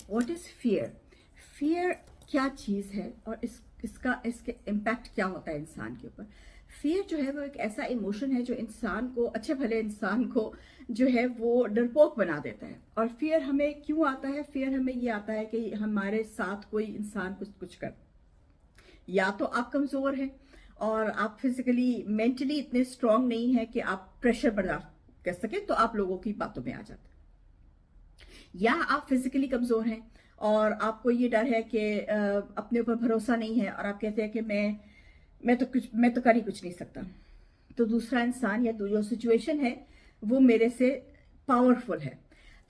What is fear? Fear क्या चीज़ है और इसके इम्पैक्ट क्या होता है इंसान के ऊपर? फियर जो है वो एक ऐसा इमोशन है जो इंसान को, अच्छे भले इंसान को जो है वो डरपोक बना देता है। और फियर हमें क्यों आता है? फियर हमें ये आता है कि हमारे साथ कोई इंसान कुछ कर, या तो आप कमजोर हैं और आप फिजिकली मेंटली इतने स्ट्रांग नहीं है कि आप प्रेशर बर्दाश्त कर सके, तो आप लोगों की बातों में आ जाते हैं। या आप फिजिकली कमजोर हैं और आपको ये डर है कि अपने ऊपर भरोसा नहीं है और आप कहते हैं कि मैं तो कर ही कुछ नहीं सकता, तो दूसरा इंसान या जो सिचुएशन है वो मेरे से पावरफुल है।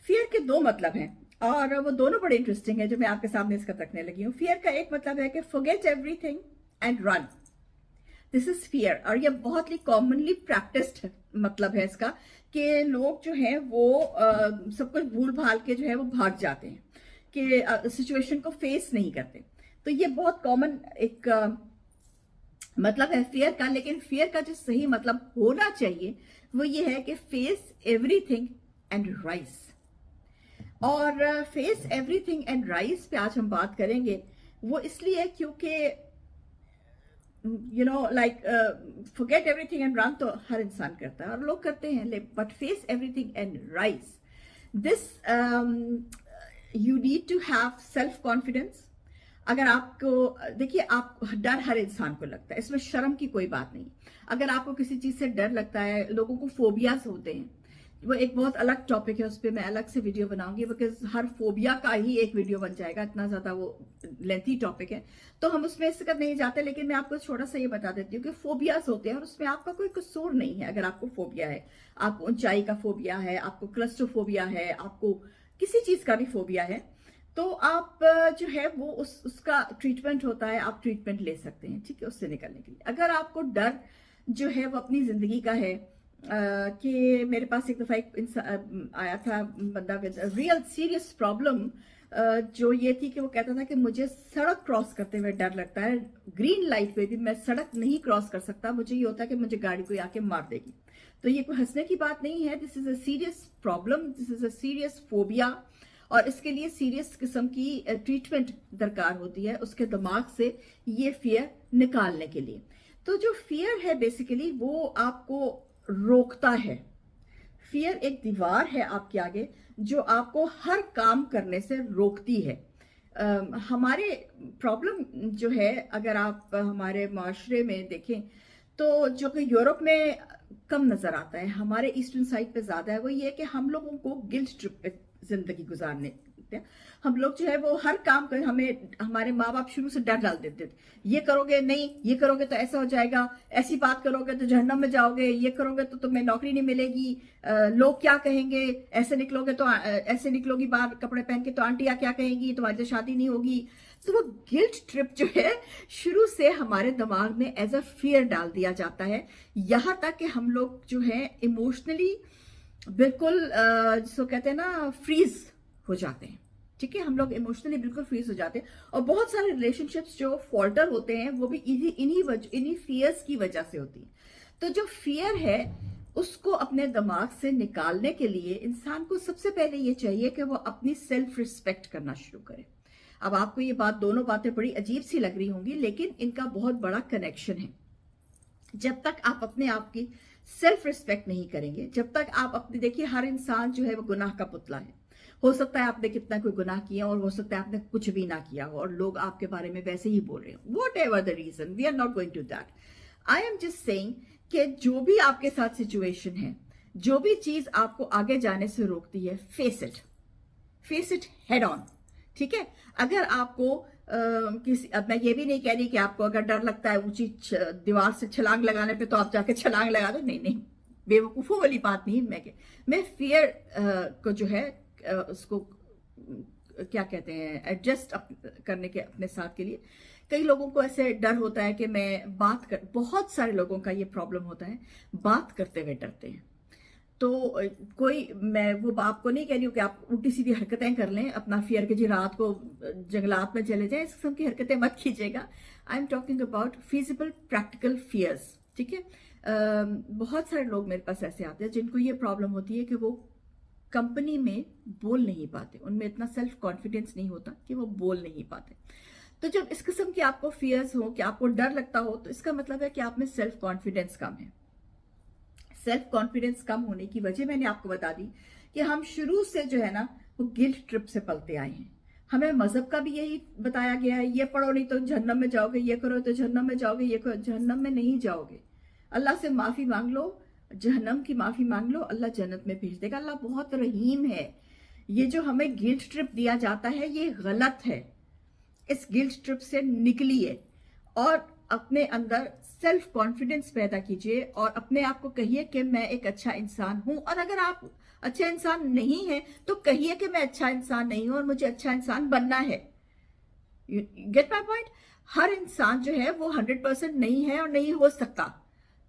फियर के दो मतलब हैं और वो दोनों बड़े इंटरेस्टिंग है जो मैं आपके सामने इसका रखने लगी हूँ। फियर का एक मतलब है कि forget everything and run, this is fear. और ये बहुत ही कॉमनली प्रैक्टिस्ड मतलब है इसका कि लोग जो है वो सब कुछ भूल भाल के जो है वो भाग जाते हैं, कि सिचुएशन को फेस नहीं करते। तो ये बहुत कॉमन एक मतलब है फियर का। लेकिन फियर का जो सही मतलब होना चाहिए वो ये है कि फेस एवरीथिंग एंड राइज। और फेस एवरीथिंग एंड राइज पे आज हम बात करेंगे। वो इसलिए क्योंकि like forget everything and run तो हर इंसान करता है और लोग करते हैं, but face everything and rise, this you need to have self confidence. अगर आपको देखिए, आप डर हर इंसान को लगता है, इसमें शर्म की कोई बात नहीं। अगर आपको किसी चीज से डर लगता है, लोगों को फोबियाज होते हैं, वो एक बहुत अलग टॉपिक है, उस पर मैं अलग से वीडियो बनाऊंगी, बिकॉज हर फोबिया का ही एक वीडियो बन जाएगा, इतना ज्यादा वो लेंथी टॉपिक है, तो हम उसमें इससे नहीं जाते। लेकिन मैं आपको थोड़ा सा ये बता देती हूँ कि फोबियाज होते हैं और उसमें आपका कोई कसूर नहीं है। अगर आपको फोबिया है, आपको ऊंचाई का फोबिया है, आपको क्लस्ट्रोफोबिया है, आपको किसी चीज का भी फोबिया है, तो आप जो है वो उसका ट्रीटमेंट होता है, आप ट्रीटमेंट ले सकते हैं, ठीक है, उससे निकलने के लिए। अगर आपको डर जो है वो अपनी जिंदगी का है, कि मेरे पास एक दफा एक आया था बंदा विद रियल सीरियस प्रॉब्लम, जो ये थी कि वो कहता था कि मुझे सड़क क्रॉस करते हुए डर लगता है, ग्रीन लाइट पे भी मैं सड़क नहीं क्रॉस कर सकता, मुझे ये होता है कि मुझे गाड़ी कोई आके मार देगी। तो ये कोई हंसने की बात नहीं है, this is a serious problem, this is a serious phobia, और इसके लिए सीरियस किस्म की ट्रीटमेंट दरकार होती है उसके दिमाग से ये फियर निकालने के लिए। तो जो फियर है बेसिकली वो आपको रोकता है। फियर एक दीवार है आपके आगे जो आपको हर काम करने से रोकती है। हमारे प्रॉब्लम जो है, अगर आप हमारे माशरे में देखें तो जो कि यूरोप में कम नजर आता है, हमारे ईस्टर्न साइड पे ज्यादा है, वो ये कि हम लोगों को गिल्ट ट्रिप पे जिंदगी गुजारने देते हैं। हम लोग जो है वो हर काम कर, हमें हमारे माँ बाप शुरू से डर डाल देते थे, ये करोगे नहीं, ये करोगे तो ऐसा हो जाएगा, ऐसी बात करोगे तो जहन्नम में जाओगे, ये करोगे तो तुम्हें नौकरी नहीं मिलेगी, लोग क्या कहेंगे, ऐसे निकलोगे तो ऐसे निकलोगी बाहर कपड़े पहन के तो आंटियां क्या कहेंगी, तुम्हारी तो शादी नहीं होगी। तो वो गिल्ट ट्रिप जो है शुरू से हमारे दिमाग में एज अ फियर डाल दिया जाता है, यहां तक कि हम लोग जो है इमोशनली बिल्कुल जिसको कहते हैं ना फ्रीज हो जाते हैं, ठीक है, हम लोग इमोशनली बिल्कुल फ्रीज हो जाते हैं। और बहुत सारे रिलेशनशिप्स जो फॉल्टर होते हैं वो भी इन्हीं फियर्स की वजह से होती है। तो जो फियर है उसको अपने दिमाग से निकालने के लिए इंसान को सबसे पहले ये चाहिए कि वो अपनी सेल्फ रिस्पेक्ट करना शुरू करे। अब आपको ये दोनों बातें बड़ी अजीब सी लग रही होंगी, लेकिन इनका बहुत बड़ा कनेक्शन है। जब तक आप अपने आप की सेल्फ रिस्पेक्ट नहीं करेंगे, जब तक आप अपने, देखिए हर इंसान जो है वो गुनाह का पुतला है। हो सकता है आपने कितना कोई गुनाह किया और हो सकता है आपने कुछ भी ना किया हो और लोग आपके बारे में वैसे ही बोल रहे हो, whatever the reason, we are not going to that. I am just saying कि जो भी आपके साथ सिचुएशन है, जो भी चीज आपको आगे जाने से रोकती है, फेस इट हेड ऑन, ठीक है। अगर आपको अब मैं ये भी नहीं कह रही कि आपको अगर डर लगता है ऊंची दीवार से छलांग लगाने पे तो आप जाके छलांग लगा दो, नहीं, बेवकूफों वाली बात नहीं। मैं फियर को जो है उसको क्या कहते हैं, एडजस्ट करने के अपने साथ के लिए। कई लोगों को ऐसे डर होता है कि बहुत सारे लोगों का ये प्रॉब्लम होता है, बात करते हुए डरते हैं। तो मैं वो आपको नहीं कह रही हूँ कि आप उल्टी सीधी हरकतें कर लें अपना फियर के, जी रात को जंगलात में चले जाएं, इस किस्म की हरकतें मत कीजिएगा। I am talking about feasible practical fears, ठीक है। बहुत सारे लोग मेरे पास ऐसे आते हैं जिनको ये प्रॉब्लम होती है कि वो कंपनी में बोल नहीं पाते, उनमें इतना सेल्फ कॉन्फिडेंस नहीं होता कि वो बोल नहीं पाते। तो जब इस किस्म के आपको फियर्स हो, कि आपको डर लगता हो, तो इसका मतलब है कि आप में सेल्फ कॉन्फिडेंस कम है। सेल्फ कॉन्फिडेंस कम होने की वजह मैंने आपको बता दी कि हम शुरू से जो है ना वो गिल्ट ट्रिप से पलते आए हैं। हमें मजहब का भी यही बताया गया है, ये पढ़ो नहीं तो जहन्नम में जाओगे, ये करो तो जहन्नम में जाओगे, ये करो, जहन्नम में नहीं जाओगे। अल्लाह से माफी मांग लो, जहन्नम की माफी मांग लो, अल्लाह जन्नत में भेज देगा। अल्लाह बहुत रहीम है। ये जो हमें गिल्ट ट्रिप दिया जाता है ये गलत है। इस गिल्ट ट्रिप से निकलिए और अपने अंदर सेल्फ कॉन्फिडेंस पैदा कीजिए और अपने आप को कहिए कि मैं एक अच्छा इंसान हूं। और अगर आप अच्छा इंसान नहीं है तो कहिए कि मैं अच्छा इंसान नहीं हूं और मुझे अच्छा इंसान बनना है। Get my point? हर इंसान जो है वो 100% नहीं है और नहीं हो सकता,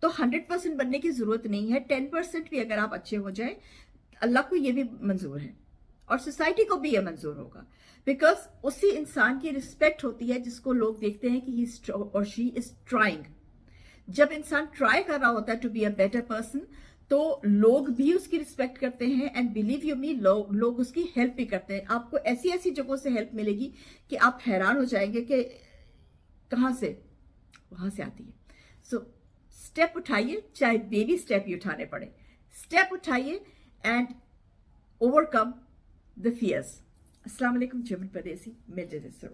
तो 100% बनने की जरूरत नहीं है। 10% भी अगर आप अच्छे हो जाए, अल्लाह को ये भी मंजूर है और सोसाइटी को भी ये मंजूर होगा। बिकॉज उसी इंसान की रिस्पेक्ट होती है जिसको लोग देखते हैं कि ही और शी इज ट्राइंग। जब इंसान ट्राई कर रहा होता है to be a better person, तो लोग भी उसकी रिस्पेक्ट करते हैं एंड बिलीव यू मी, लोग उसकी हेल्प भी करते हैं। आपको ऐसी ऐसी जगहों से हेल्प मिलेगी कि आप हैरान हो जाएंगे कि कहां से, वहां से आती है। सो स्टेप उठाइए, चाहे बेबी स्टेप ही उठाने पड़े, स्टेप उठाइए एंड ओवरकम द फियर्स। अस्सलाम वालेकुम, जर्मन परदेसी, मिल जैसे